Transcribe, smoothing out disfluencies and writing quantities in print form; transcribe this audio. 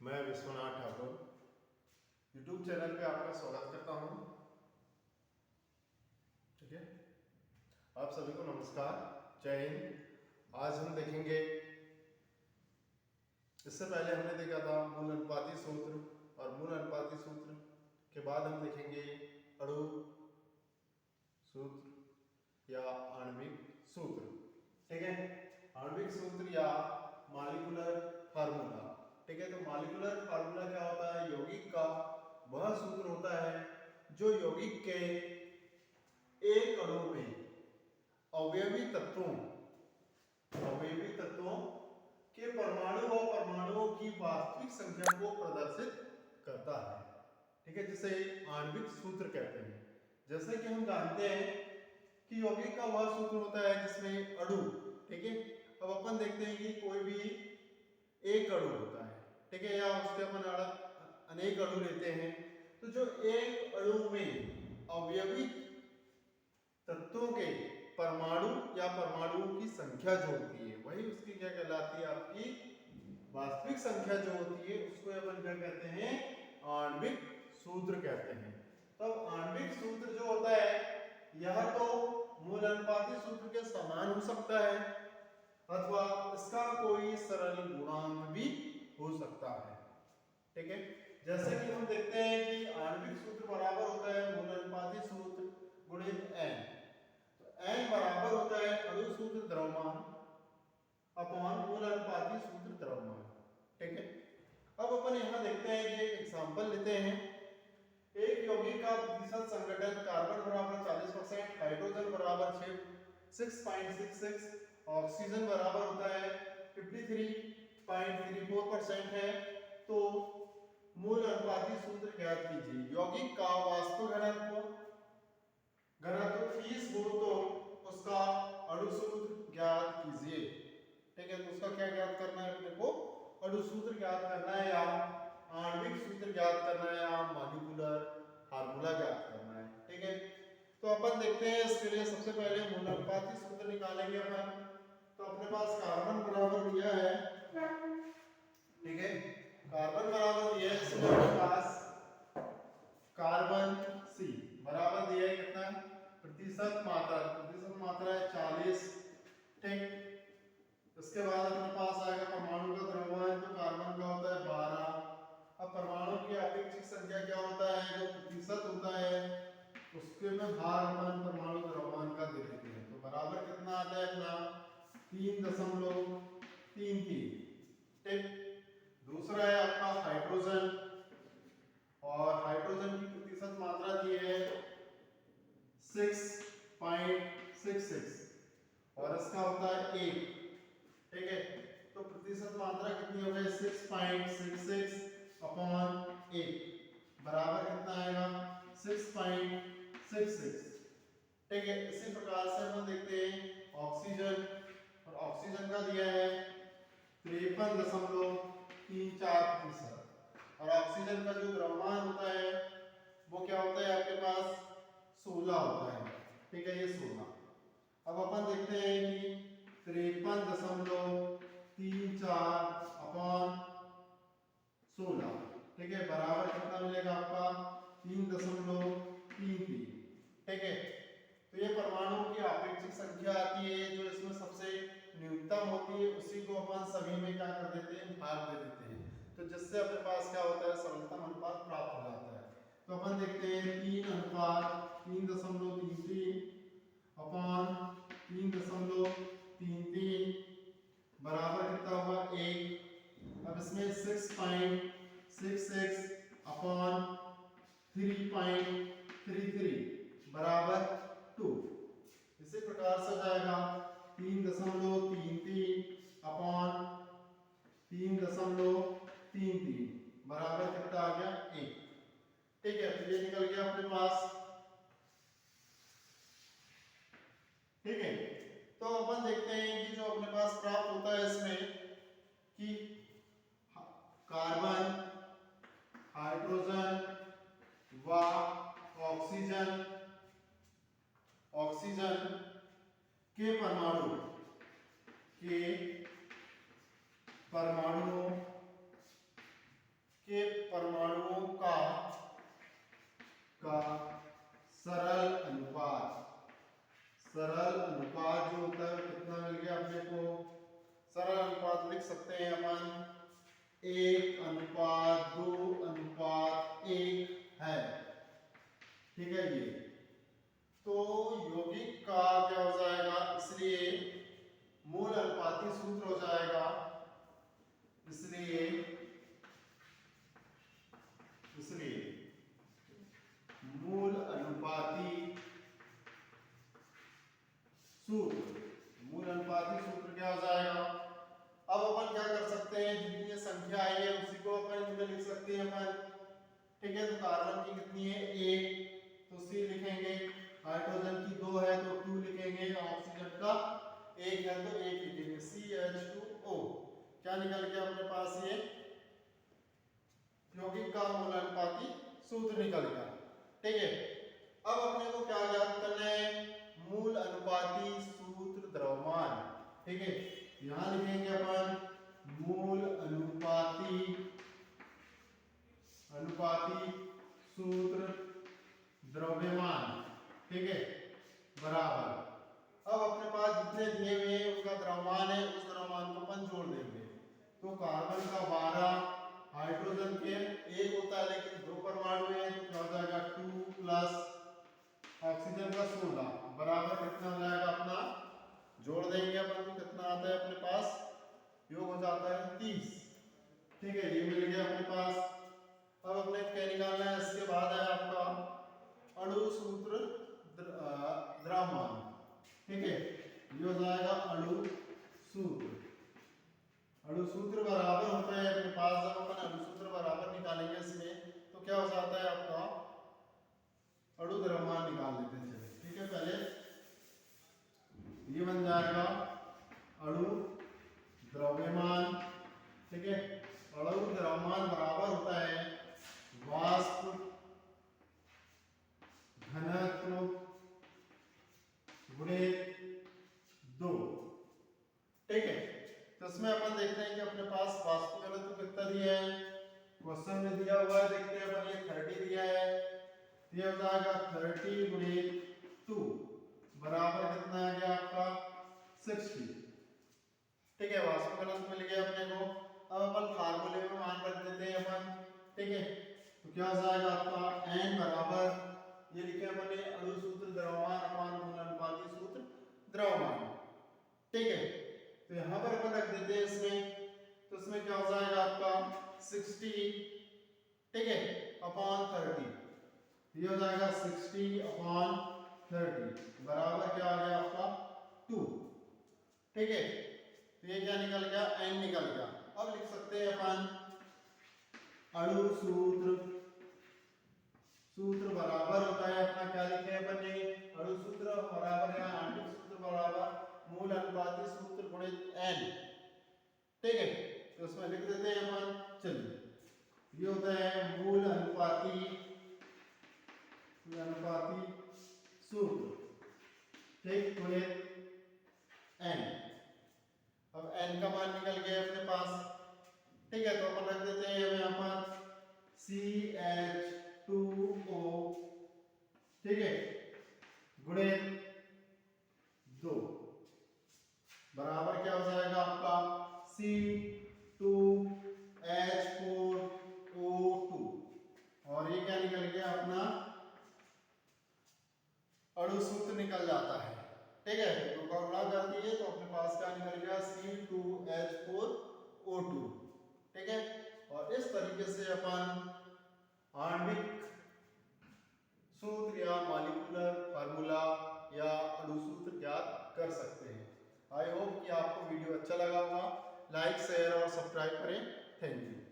मैं Vishwanath Thakur YouTube channel पे आपका स्वागत करता हूं। ठीक है, आप सभी को नमस्कार, जय हिंद। आज हम देखेंगे, इससे पहले हमने देखा था मूल अनुपाती सूत्र, और मूल अनुपाती सूत्र के बाद हम देखेंगे अणु सूत्र या आणविक सूत्र। ठीक है, आणविक सूत्र या मॉलिक्यूलर फार्मूला। ठीक है, तो मॉलिक्यूलर फार्मूला क्या होता है? यौगिक का वह सूत्र होता है जो यौगिक के एक अणु में अवयवी तत्वों के परमाणु व परमाणुओं की वास्तविक संख्या को प्रदर्शित करता है। ठीक है, जिसे आणविक सूत्र कहते हैं। जैसे कि हम जानते हैं कि यौगिक का वह सूत्र होता है जिसमें अणु, ठीक है, अब अपन देखते हैं कि कोई भी एक अणु होता है, ठीक है, या उसके अपन अनेक अणु लेते हैं, तो जो एक अणु में अवयवी तत्वों के परमाणु या परमाणुओं की संख्या जो होती है वही उसकी क्या कहलाती है? आपकी वास्तविक संख्या जो होती है उसको अपन क्या कहते हैं? आणविक सूत्र कहते हैं। तो आणविक सूत्र जो होता है यह तो मूल अनुपाती सूत्र के समान हो सकता है अथवा इसका कोई सरल गुणांक भी हो सकता है। ठीक है, जैसे कि हम देखते हैं कि आणविक सूत्र बराबर होता है मूल अनुपाती सूत्र गुणित n। तो n बराबर होता है अणु सूत्र द्रव्यमान अपॉन मूल अनुपाती सूत्र द्रव्यमान। ठीक है, अब अपन यहां देखते हैं कि एक एग्जांपल लेते हैं। एक यौगिक का प्रतिशत संघटन कार्बन बराबर 40%, हाइड्रोजन बराबर 6.66, ऑक्सीजन बराबर होता है 53.34% है। तो मूल अनुपाती सूत्र ज्ञात कीजिए। यौगिक का वास्तविक घनत्व 30 गुण तो उसका अणु सूत्र ज्ञात कीजिए। ठीक है, तो उसका क्या ज्ञात करना है? अपने को अणु सूत्र ज्ञात करना है या आणविक सूत्र ज्ञात करना है या मॉलिक्यूलर फार्मूला ज्ञात करना है। ठीक है, तो अपन देखते हैं इसके लिए सबसे पहले मूल अनुपाती सूत्र निकालेंगे अपन। तो अपने पास कार्बन बराबर दिया है, ठीक है, कार्बन बराबर दिया है, इसमें अपने पास कार्बन सी बराबर दिया है कितना? प्रतिशत मात्रा है 40। ठीक, इसके बाद अपने पास आएगा परमाणु का द्रव्यमान, तो कार्बन का होता है 12। अब परमाणु की अपेक्षित संख्या क्या होता है? जो प्रतिशत होता है उसके में भाग अपन परमाणु द्रव्यमान का दे देते हैं। तो बराबर कितना आता है अपना? 3.33। ठीक, दूसरा है आपका हाइड्रोजन, और हाइड्रोजन की प्रतिशत मात्रा दी है 6.66 और इसका होता है 1। ठीक है, तो प्रतिशत मात्रा कितनी हो गई? 6.66 अपॉन 1 बराबर कितना आएगा? 6.66। ठीक है, इसी प्रकार से हम देखते हैं ऑक्सीजन, और ऑक्सीजन का दिया है 53.34%, और ऑक्सीजन का जो द्रव्यमान होता है वो क्या होता है? आपके पास 16 होता है। ठीक है, ये 16। अब अपन देखते हैं कि 53.34 अपॉन 16, ठीक है, बराबर कितना मिलेगा आपका? 3.33। ठीक है, तो ये परमाणुओं की अपेक्षित संख्या आती है, जो इसमें सबसे न्यूनतम होती है उसी को अपन सभी में क्या कर देते हैं? भाग दे देते हैं। तो जिससे अपने पास क्या होता है? सरलतम अनुपात प्राप्त हो जाता है। तो अपन देखते हैं 3:3.33 अपॉन 3.33 बराबर कितना होगा? 1। अब इसमें 6.66 अपॉन 3.33 बराबर 2। इसी प्रकार से हो जाएगा 3.33 अपॉन 3.33 बराबर कितना आ गया? 1। ठीक है, तो ये निकल गया अपने पास। ठीक है, तो अपन देखते हैं कि जो अपने पास प्राप्त होता है इसमें कि कार्बन, हाइड्रोजन व ऑक्सीजन के परमाणुओं के परमाणुओं का सरल अनुपात जो होता है कितना मिल गया अपने को। सरल अनुपात लिख सकते हैं अपन 1:2:1 है, ठीक है ये। तो यौगिक का क्या हो जाएगा, इसलिए मूल अनुपाती सूत्र हो जाएगा, इसलिए मूल अनुपाती सूत्र क्या हो जाएगा। अब अपन क्या कर सकते हैं, जितनी ये संख्या आई है उसी को अपन इसमें लिख सकते हैं अपन, ठीक है। तो कार्बन की कितनी है 1, तो C लिखेंगे, हाइड्रोजन की 2 है तो 2 लिखेंगे, ऑक्सीजन का 1 है तो 1 लिखेंगे, CH2O। क्या निकल गया अपने पास, ये यौगिक का मूल अनुपाती सूत्र निकल गया, ठीक है। अब अपने को क्या ज्ञात करना है, मूल अनुपाती सूत्र द्रव्यमान, ठीक है। यहां लिखेंगे अपन मूल अनुपाती सूत्र द्रव्यमान, ठीक है, बराबर। अब अपने पास जितने दिए हुए हैं उनका द्रव्यमान है, उस द्रव्यमान को अपन जोड़ देंगे। तो कार्बन का 12, हाइड्रोजन के 1 होता है लेकिन 2 परमाणु हैं, तो क्या हो जाएगा 2 प्लस ऑक्सीजन का 16 बराबर कितना हो जाएगा अपना, जोड़ देंगे अपन तो कितना आता है अपने पास, योग हो जाता है 30, ठीक है। ये मिल गया अपने पास। अब अपने क्या निकालना है, इसके बाद है आपका अणु सूत्र द्रव्यमान, ठीक है। ये हो जाएगा अणु सूत्र बराबर होता है अपने पास, जब अपन अणु सूत्र बराबर निकालेंगे इसमें तो क्या हो जाता है आपका अणु द्रव्यमान निकाल लेते हैं, ठीक है। पहले ये बन जाएगा अणु द्रव्यमान, ठीक है। अणु द्रव्यमान बराबर होता है वाष्प घनत्व गुणित 2, ठीक है। तो इसमें अपन देखते हैं कि अपने पास वाष्प घनत्व कितना दिया है, क्वेश्चन में दिया हुआ है, देखते हैं अपन, ये 30 दिया है, ये हो जाएगा 30 गुणित 2 बराबर कितना आ गया आपका 60, ठीक है। वाष्प घनत्व मिल गया अपने को। अब अपन फार्मूले में मान रख देते हैं अपन, ठीक है। तो क्या हो जाएगा आपका n बराबर, ये लिखे अपन ने अणु सूत्र द्रव्यमान अपान मूल अनुपाती सूत्र द्रव्यमान, ठीक है। तो यहां पर अपन रख देते हैं इसमें, तो इसमें क्या हो जाएगा आपका 60, ठीक है, अपान 30, ये हो जाएगा 60/30 बराबर क्या आ गया आपका 2, ठीक है। तो ये क्या निकल गया, n निकल गया। अब लिख सकते हैं अपन अणु सूत्र बराबर होता है अपना, क्या लिखे अपन ने, अणु सूत्र बराबर है आणविक सूत्र बराबर मूल अनुपाती सूत्र गुणित n, ठीक है। तो उसमें लिख देते हैं अपन, चलिए ये होता है मूल अनुपाती सूत्र, ठीक, गुणित n। अब n का मान निकल गया अपने पास, ठीक है। तो अपन रख देते हैं यहाँ पर CH2O, ठीक है, गुणित 2 बराबर क्या हो जाएगा आपका C2H4O2, और ये क्या निकल गया अपना अणु सूत्र निकल जाता है, ठीक है। तो गुणा कर दिए तो अपने पास क्या निकल गया C2H4O2, ठीक है। और इस तरीके से अपन आणविक सूत्र या मॉलिक्यूलर फार्मूला या अणु सूत्र ज्ञात कर सकते हैं। आई होप कि आपको वीडियो अच्छा लगा होगा। लाइक, शेयर और सब्सक्राइब करें। Thank you.